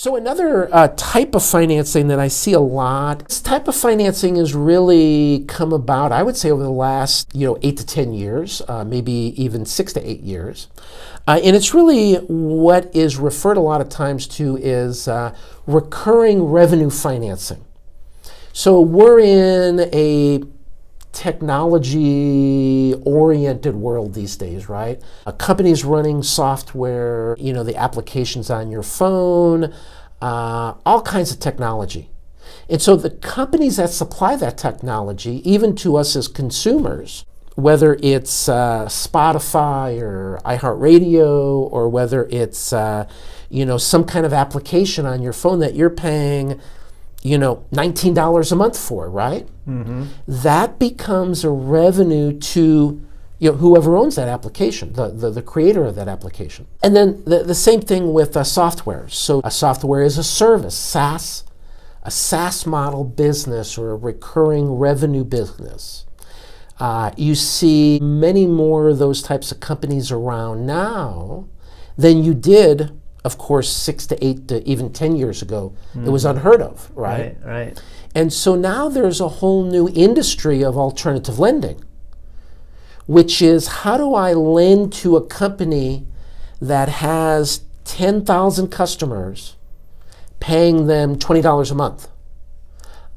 So another type of financing that I see a lot, this type of financing has really come about, I would say, over the last 8 to 10 years, maybe even 6 to 8 years. And it's really what is referred a lot of times to is recurring revenue financing. So we're in a technology-oriented world these days, right? A company's running software, the applications on your phone, all kinds of technology. And so the companies that supply that technology, even to us as consumers, whether it's Spotify or iHeartRadio, or whether it's some kind of application on your phone that you're paying $19 a month for, right? Mm-hmm. That becomes a revenue to whoever owns that application, the creator of that application. And then the same thing with software. So a software is a service, a SaaS model business or a recurring revenue business. You see many more of those types of companies around now than you did, of course, 6 to 8 to even 10 years ago. Mm-hmm. It was unheard of, right? Right. And so now there's a whole new industry of alternative lending, which is how do I lend to a company that has 10,000 customers paying them $20 a month?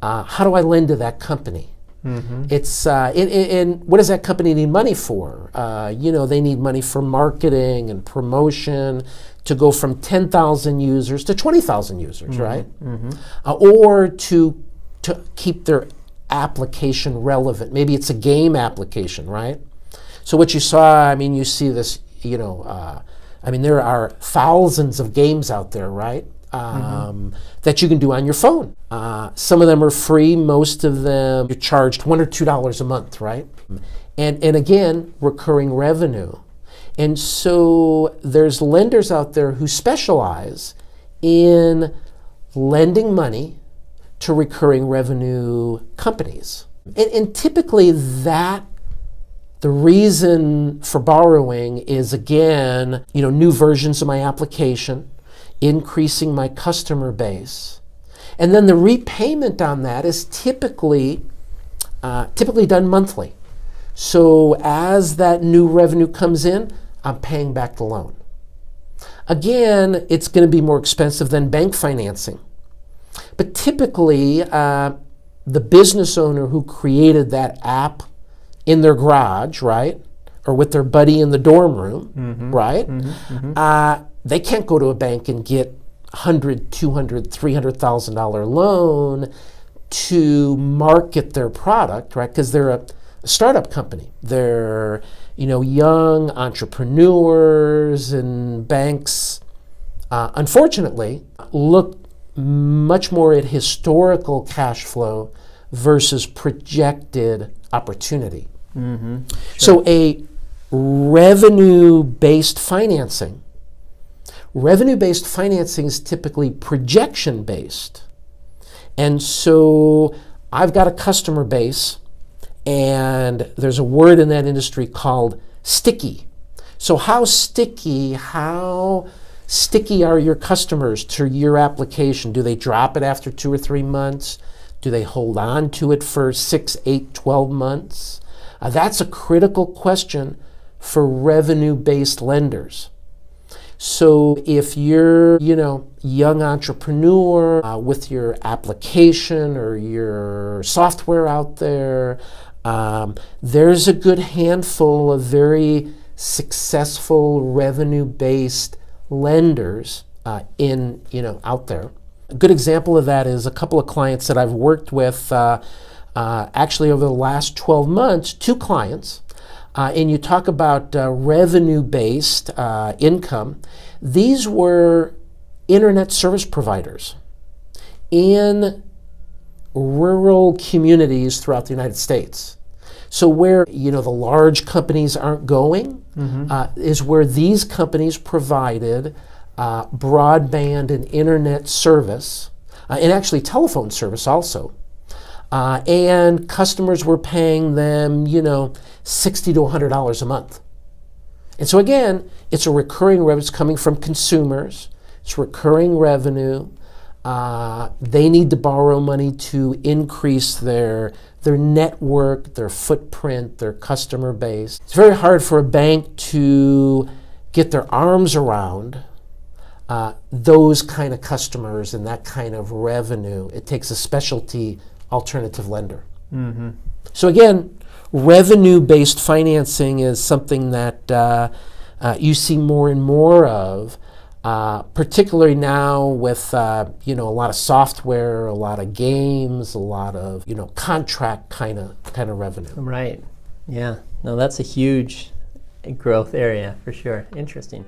How do I lend to that company? Mm-hmm. It's and what does that company need money for? They need money for marketing and promotion to go from 10,000 users to 20,000 users, mm-hmm. right? Mm-hmm. Or to keep their application relevant. Maybe it's a game application, right? So what you saw, you see this, there are thousands of games out there, right? That you can do on your phone. Some of them are free, most of them you're charged $1 or $2 a month, right? And again, recurring revenue. And so there's lenders out there who specialize in lending money to recurring revenue companies. And typically the reason for borrowing is, again, new versions of my application, increasing my customer base. And then the repayment on that is typically done monthly. So as that new revenue comes in, I'm paying back the loan. Again, it's going to be more expensive than bank financing. But typically, the business owner who created that app in their garage, right, or with their buddy in the dorm room, mm-hmm. right, mm-hmm. They can't go to a bank and get $100,000, $200,000, $300,000 loan to market their product, right? Because they're a startup company. They're young entrepreneurs, and banks, unfortunately, look much more at historical cash flow versus projected opportunity. Mm-hmm. Sure. So a revenue-based financing is typically projection-based. And so I've got a customer base, and there's a word in that industry called sticky. So how sticky are your customers to your application? Do they drop it after 2 or 3 months? Do they hold on to it for 6, 8, 12 months? That's a critical question for revenue-based lenders. So if you're, young entrepreneur with your application or your software out there, there's a good handful of very successful revenue-based lenders out there. A good example of that is a couple of clients that I've worked with actually over the last 12 months, 2 clients. And you talk about revenue-based income. These were internet service providers in rural communities throughout the United States. So where the large companies aren't going, mm-hmm. Is where these companies provided broadband and internet service, and actually telephone service also. And customers were paying them, $60 to $100 a month. And so again, it's a recurring revenue coming from consumers It's recurring revenue. They need to borrow money to increase their network, their footprint, their customer base. It's very hard for a bank to get their arms around those kind of customers and that kind of revenue. It takes a specialty alternative lender. Mm-hmm. So again, revenue-based financing is something that you see more and more of, particularly now with a lot of software, a lot of games, a lot of contract kind of revenue. Right. Yeah. No, that's a huge growth area for sure. Interesting.